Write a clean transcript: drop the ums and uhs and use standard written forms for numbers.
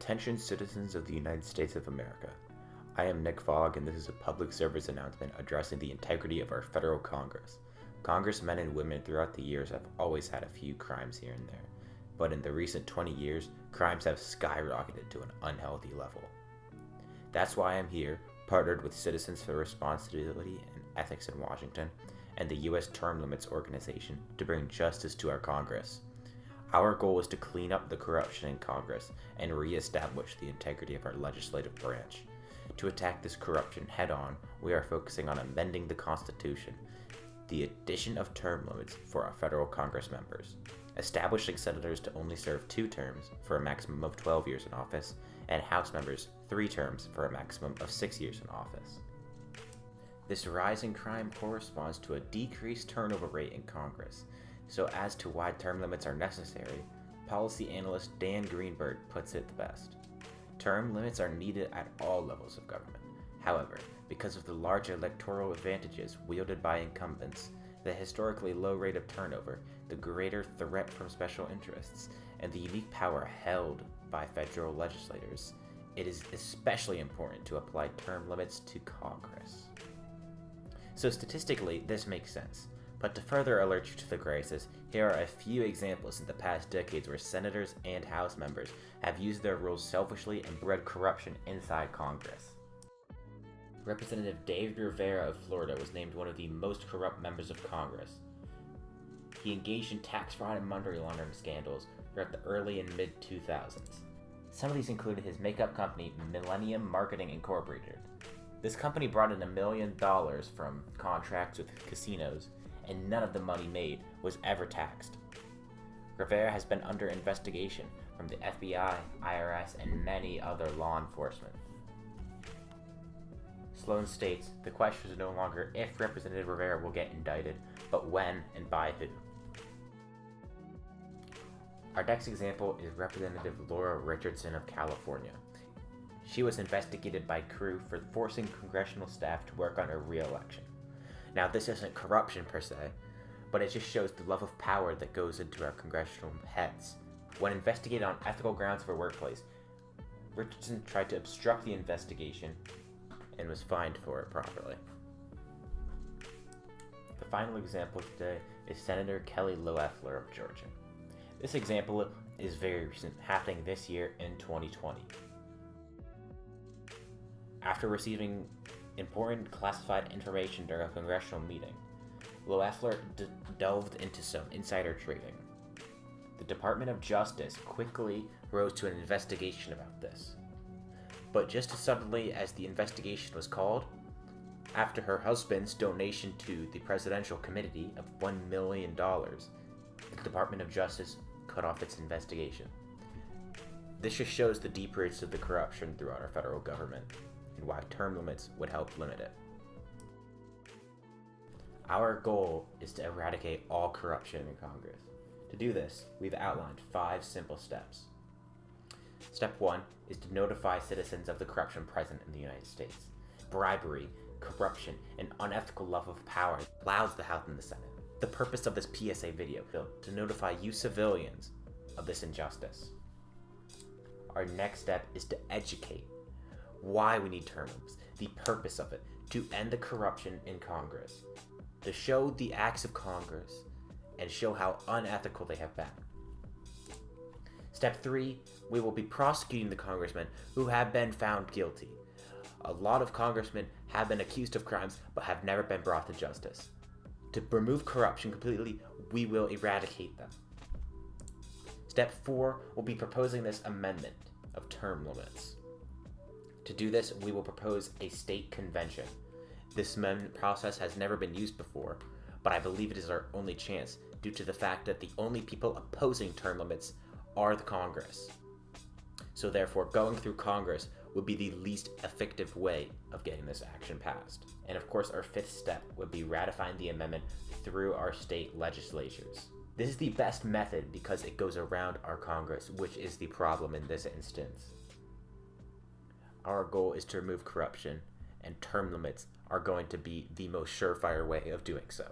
Attention citizens of the United States of America. I am Nick Fogg, and this is a public service announcement addressing the integrity of our federal Congress. Congressmen and women throughout the years have always had a few crimes here and there, but in the recent 20 years, crimes have skyrocketed to an unhealthy level. That's why I'm here, partnered with Citizens for Responsibility and Ethics in Washington and the U.S. Term Limits Organization to bring justice to our Congress. Our goal is to clean up the corruption in Congress and re-establish the integrity of our legislative branch. To attack this corruption head-on, we are focusing on amending the Constitution, the addition of term limits for our federal Congress members, establishing senators to only serve 2 terms for a maximum of 12 years in office, and House members 3 terms for a maximum of 6 years in office. This rise in crime corresponds to a decreased turnover rate in Congress. So as to why term limits are necessary, policy analyst Dan Greenberg puts it the best. Term limits are needed at all levels of government. However, because of the large electoral advantages wielded by incumbents, the historically low rate of turnover, the greater threat from special interests, and the unique power held by federal legislators, it is especially important to apply term limits to Congress. So statistically, this makes sense. But to further alert you to the crisis, here are a few examples in the past decades where senators and House members have used their roles selfishly and bred corruption inside Congress. Representative Dave Rivera of Florida was named one of the most corrupt members of Congress. He engaged in tax fraud and money laundering scandals throughout the early and mid-2000s. Some of these included his makeup company, Millennium Marketing Incorporated. This company brought in $1 million from contracts with casinos, and none of the money made was ever taxed. Rivera has been under investigation from the FBI, IRS, and many other law enforcement. Sloan states, the question is no longer if Representative Rivera will get indicted, but when and by who. Our next example is Representative Laura Richardson of California. She was investigated by Crew for forcing congressional staff to work on her re-election. Now, this isn't corruption per se, but it just shows the love of power that goes into our congressional heads. When investigated on ethical grounds for workplace, Richardson tried to obstruct the investigation and was fined for it properly. The final example today is Senator Kelly Loeffler of Georgia. This example is very recent, happening this year in 2020. After receiving important classified information during a congressional meeting, Loeffler delved into some insider trading. The Department of Justice quickly rose to an investigation about this. But just as suddenly as the investigation was called, after her husband's donation to the Presidential Committee of $1 million, the Department of Justice cut off its investigation. This just shows the deep roots of the corruption throughout our federal government, and why term limits would help limit it. Our goal is to eradicate all corruption in Congress. To do this, we've outlined 5 simple steps. Step 1 is to notify citizens of the corruption present in the United States. Bribery, corruption, and unethical love of power clouds the House and the Senate. The purpose of this PSA video is to notify you civilians of this injustice. Our next step is to educate why we need term limits, the purpose of it, to end the corruption in Congress, to show the acts of Congress, and show how unethical they have been. Step 3, we will be prosecuting the congressmen who have been found guilty. A lot of congressmen have been accused of crimes but have never been brought to justice. To remove corruption completely, we will eradicate them. Step 4, we'll be proposing this amendment of term limits. To do this, we will propose a state convention. This amendment process has never been used before, but I believe it is our only chance due to the fact that the only people opposing term limits are the Congress. So therefore, going through Congress would be the least effective way of getting this action passed. And of course, our 5th step would be ratifying the amendment through our state legislatures. This is the best method because it goes around our Congress, which is the problem in this instance. Our goal is to remove corruption, and term limits are going to be the most surefire way of doing so.